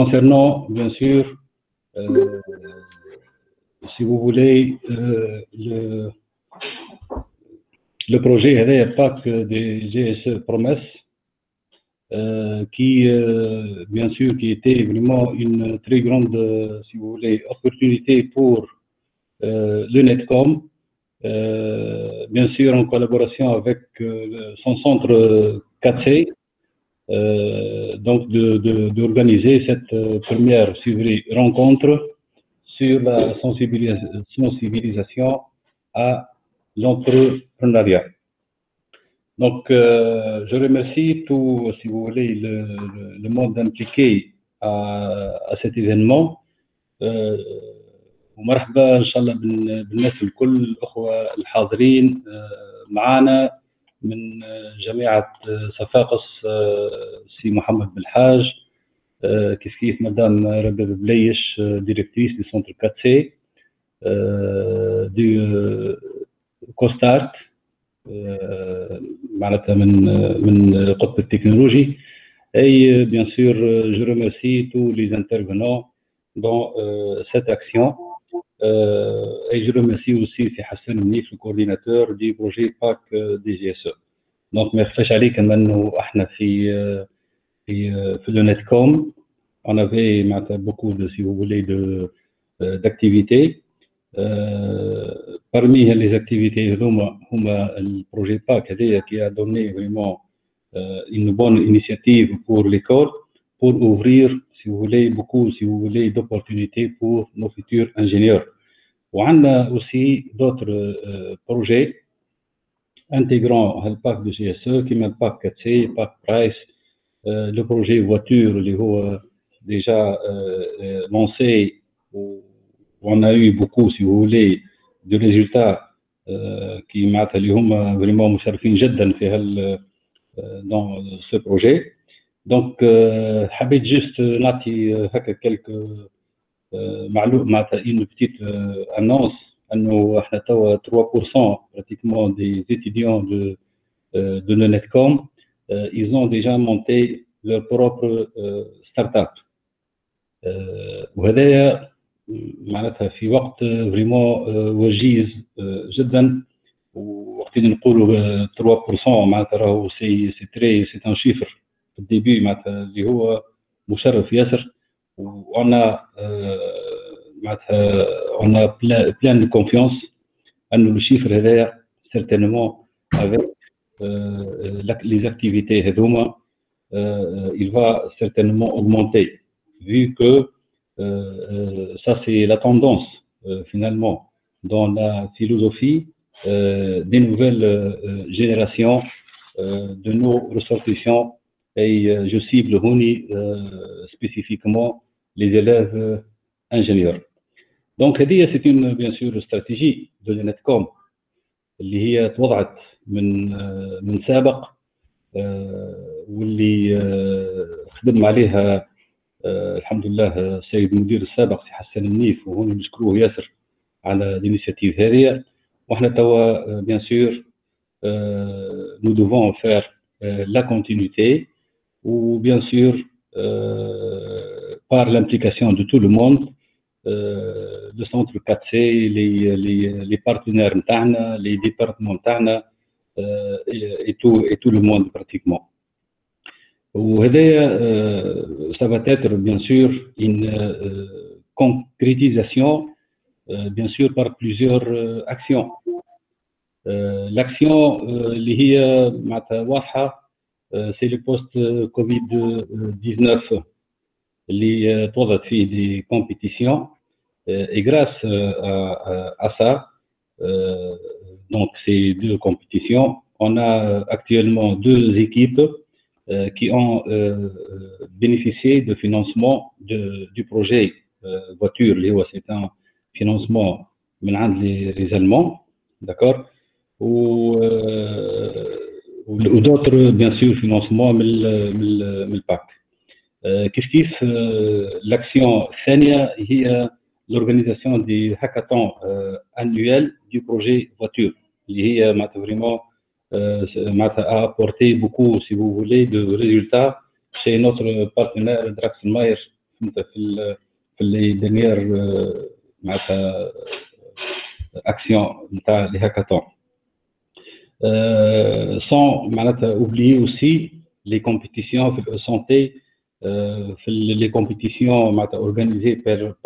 Concernant, bien sûr, si vous voulez, le projet PAC des GSE Promesse, qui, bien sûr, qui était vraiment une très grande, si vous voulez, opportunité pour le Netcom, bien sûr en collaboration avec son centre 4C, donc d'organiser cette première, si vous voulez, rencontre sur la sensibilisation à l'entrepreneuriat. Donc, je remercie tout, si vous voulez, le monde impliqué à cet événement. ومرحبا ان شاء الله بالناس الكل الاخوه الحاضرين معنا من جامعه صفاقس، سي محمد بالحاج، كيف مدام رباب بليش ديريكتريس دي سونتر 4 سي، دي كوستارت معناتها من القطب التكنولوجي. Et bien sûr, je remercie tous les intervenants dans cette action. Et je remercie aussi Hassan Mnif, le coordinateur du projet PAC DGSE. Donc, merci عليك انه احنا في le Netcom, on avait beaucoup de, si vous voulez, d'activités. Parmi les activités, le projet PAC qui a donné vraiment une bonne initiative pour l'école, pour ouvrir, si vous voulez, beaucoup, si vous voulez, d'opportunités pour nos futurs ingénieurs. On a aussi d'autres projets intégrant le PAC de GSE, qui est PAC 4C, PAC Price, le projet voiture, les déjà lancé, où on a eu beaucoup, si vous voulez, de résultats qui sont vraiment مشرفين جدا في dans ce projet. Donc, حبيت juste نعطي هكا quelques معلومات، une petite annonce انه احنا توا 3% pratiquement des étudiants de le Netcom, ils ont déjà monté leur propre start-up. وهذا معناتها في وقت فريمون وجيز جدا. وقت اللي نقولوا 3% معناتها راهو سي ان شيفر في الديبي، معناتها اللي هو مشرف ياسر. وانا معناتها اون بلان دو كونفيونس انه لو شيفر هذايا سيرتينمون افيك les activités هذوما il va certainement augmenter, vu que ça c'est la tendance finalement dans la philosophie des nouvelles générations de nos ressortissants. Et je cible spécifiquement les élèves ingénieurs. Donc c'est une, bien sûr, stratégie de l'Netcom اللي هي توضعت من سابق، واللي خدم عليها الحمد لله السيد المدير السابق سي حسن منيف، وهون نشكروه ياسر على الانيشيتيف هذه. وحنا توا bien sûr nous devons faire la continuité, ou bien sûr par l'implication de tout le monde, le centre 4C, les partenaires نتاعنا, les départements نتاعنا, et tout le monde pratiquement. وهذا ça va être bien sûr une concrétisation bien sûr par plusieurs actions. L'action اللي هي معناتها واضحه c'est le post Covid-19 اللي توضعت فيه des compétitions, et grâce à ça, donc ces deux compétitions, on a actuellement deux équipes qui ont bénéficié de financement du projet voiture. C'est un financement les Allemands, d'accord, ou d'autres bien sûr financements le PAC. كيف l'action الثانية هي l'organisation des hackathons annuels du projet voiture, اللي هي معناتها vraiment a apporté beaucoup, si vous voulez, de résultats chez notre partenaire Draxlmaier في لي دينيير معناتها اكسيون نتاع لي هاكاثون. sans معناتها oublier aussi les compétitions في السانتي في لي كومبيتيسيون معناتها اورغانيزي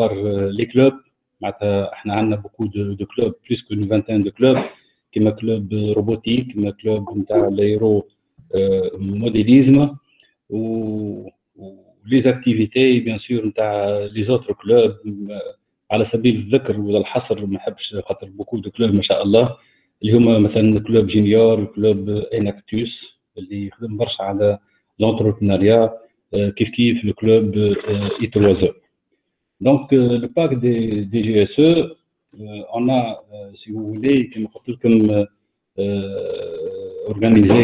par les clubs. معناتها احنا عندنا beaucoup de clubs, plus qu'une vingtaine de clubs, كيما كلوب روبوتيك، كيما كلوب نتاع الايرو موديليزم، و لي اكتيفيتي بيان سور نتاع لي زوتر كلوب. على سبيل الذكر ولا الحصر، ما نحبش خاطر بوكو دو كلوب ما شاء الله، اللي هما مثلا كلوب جونيور، كلوب اناكتوس اللي يخدم برشا على لونتربرونيا، كيف الكلوب ايتروازو. Donc le parc des GSE, on a, si vous voulez, comme organisé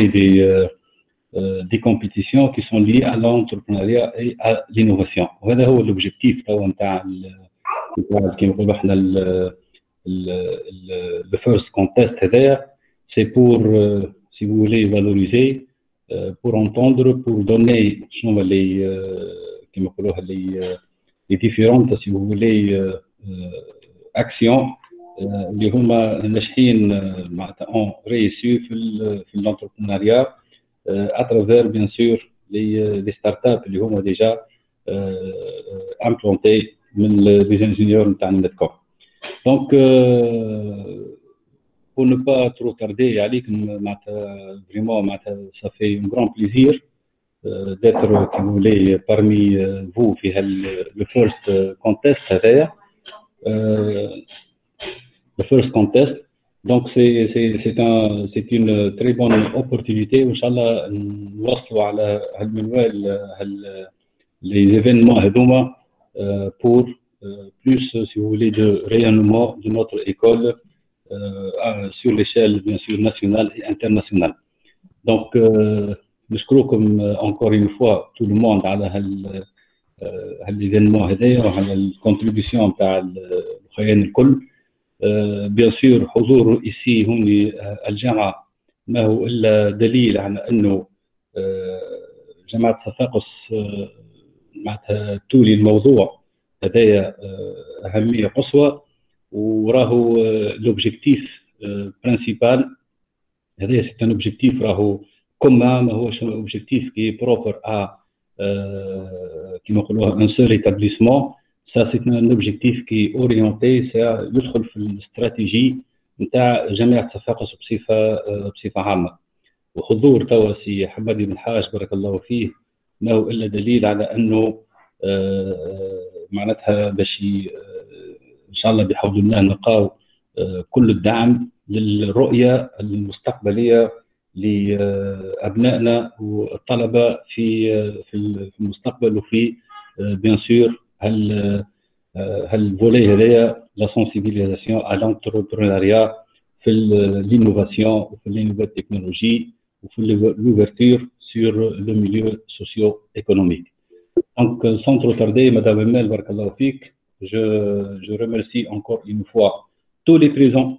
des compétitions qui sont liées à l'entrepreneuriat et à l'innovation. وهذا هو l'objectif نتاع كيما نقولوا احنا le first contest هذايا. C'est pour, si vous voulez, valoriser, pour entendre, pour donner شنو les كيما نقولوها les différentes, si vous voulez, actions اللي هما ناجحين معناتها ont réussi في l'entrepreneuriat à travers bien sûr les startups اللي هما déjà implantés من les ingénieurs نتاع Netcom. Donc pour ne pas trop tarder عليك معناتها vraiment معناتها ça fait un grand plaisir d'être, si vous voulez, parmi vous في le first contest هذايا. Le first contest, donc c'est une très bonne opportunité. Inch'Allah نوصلوا على هالمنوال les événements هذوما pour plus, si vous voulez, de rayonnement de notre école sur l'échelle bien sûr nationale et internationale. Donc نشكركم encore une fois tout le monde على هالإيفينمون هذايا وعلى الكونتريبيوشن نتاع الخيان الكل. بيان سور حضور إيسي هوني الجامعة ما هو إلا دليل على أنه جامعة صفاقس معناتها تولي الموضوع هذايا أهمية قصوى، وراهو لوبجيكتيف برينسيبال هذايا سي ان اوبجيكتيف راهو كومان، ماهوش اوبجيكتيف كي بروبر ا كيما نقولوها ان سول ايتابليسمون. سا سي ان اوبجيكتيف كي اورينتي، سا يدخل في الاستراتيجي نتاع جامعة صفاقس بصفة عامة. وحضور توا سي حمادي بن حاج بارك الله فيه ما هو الا دليل على انه معناتها باش ان شاء الله بحول الله نلقاو كل الدعم للرؤية المستقبلية لأبنائنا والطلبة في المستقبل، وفي بيان سور هالفولي هذايا لا سونسيبيليزاسيون à l'entrepreneuriat في l'innovation وفي les nouvelles technologies وفي l'ouverture sur le milieu socio-économique. Donc sans trop tarder, Madame Emel, barakallahu fik, je remercie encore une fois tous les présents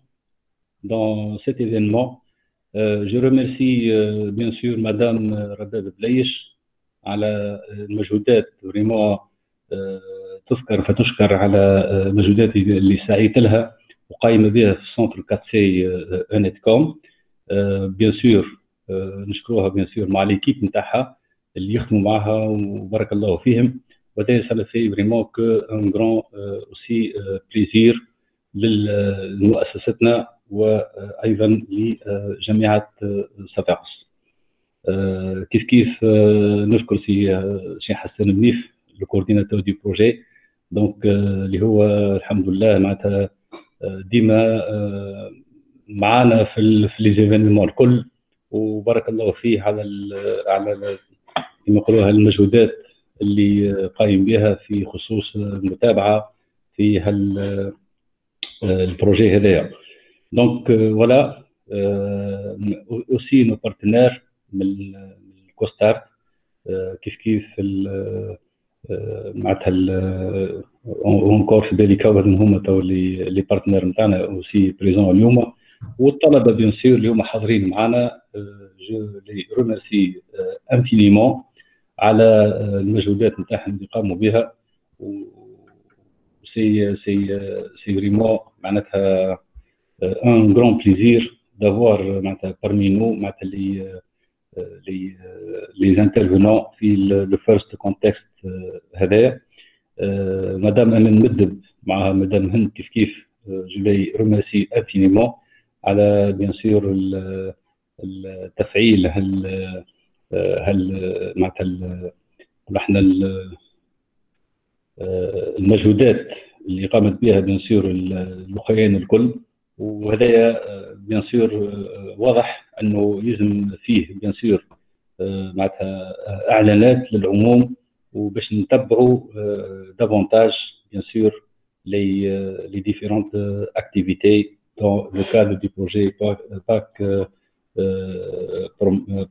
dans cet événement. Je remercie bien sûr Madame Rabab Bleish على المجهودات vraiment تذكر فتشكر على المجهودات اللي سعيت لها وقايمة بها في سنتر 4 سي انتكوم. بيان سور نشكروها بيان سور مع ليكيب نتاعها اللي يخدموا معها وبارك الله فيهم. وهذا ça fait vraiment que un grand aussi plaisir لمؤسستنا وايضا لجامعه صفاقس. كيف نشكر سي حسن منيف لو كورديناتور دي بروجي، دونك اللي هو الحمد لله معناتها ديما معانا في لي زيفينمون الكل، وبارك الله فيه على كما نقولوها المجهودات اللي قايم بها في خصوص المتابعه في البروجي هذايا. Donc voilà, aussi nos partenaires من الكوستارت كيف معناتها اونكور في بالي كاور هما تو لي بارتنير نتاعنا اوسي بريزون اليوم، والطلبه بيان سور اللي هما حاضرين معنا. جو لي ريميرسي انفينيمون على المجهودات نتاعهم اللي قاموا بها c'est vraiment un grand plaisir d'avoir parmi nous les intervenants في le first context هذا. Madame Amen Meddeb مع Madame Hind كيف je les remercie infiniment على bien sûr التفعيل احنا المجهودات اللي قامت بها بيان سور الاخوين الكل، وهذا بيان سور واضح انه يلزم فيه بيان سور معناتها اعلانات للعموم وباش نتبعوا دافونتاج بيان سور les différentes activités dans le cadre du projet PAC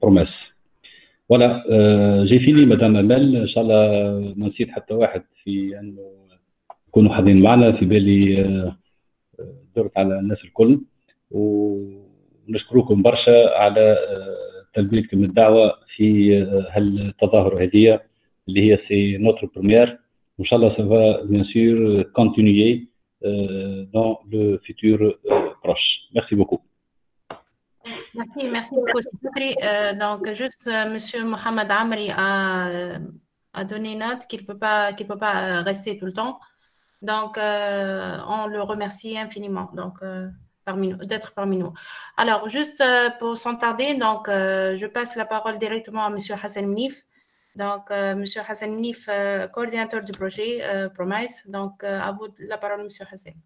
Promesse. Voilà, j'ai fini Madame Amel. ان شاء الله ما نسيت حتى واحد في انه تكونوا حاضرين معنا. في بالي درت على الناس الكل، ونشكركم برشا على تلبيتكم الدعوه في هالتظاهره هذه اللي هي سي نوتر بروميير، وان شاء الله ça va bien sûr continuer dans le futur proche. Merci beaucoup. Merci beaucoup. Donc, juste Monsieur Mohamed Amri a donné note qu'il peut pas rester tout le temps. Donc, on le remercie infiniment d'être parmi nous. Alors, juste pour sans tarder, donc, je passe la parole directement à Monsieur Hassan Mnif. Donc, Monsieur Hassan Mnif, coordinateur du projet Promise. Donc, à vous la parole, Monsieur Hassan.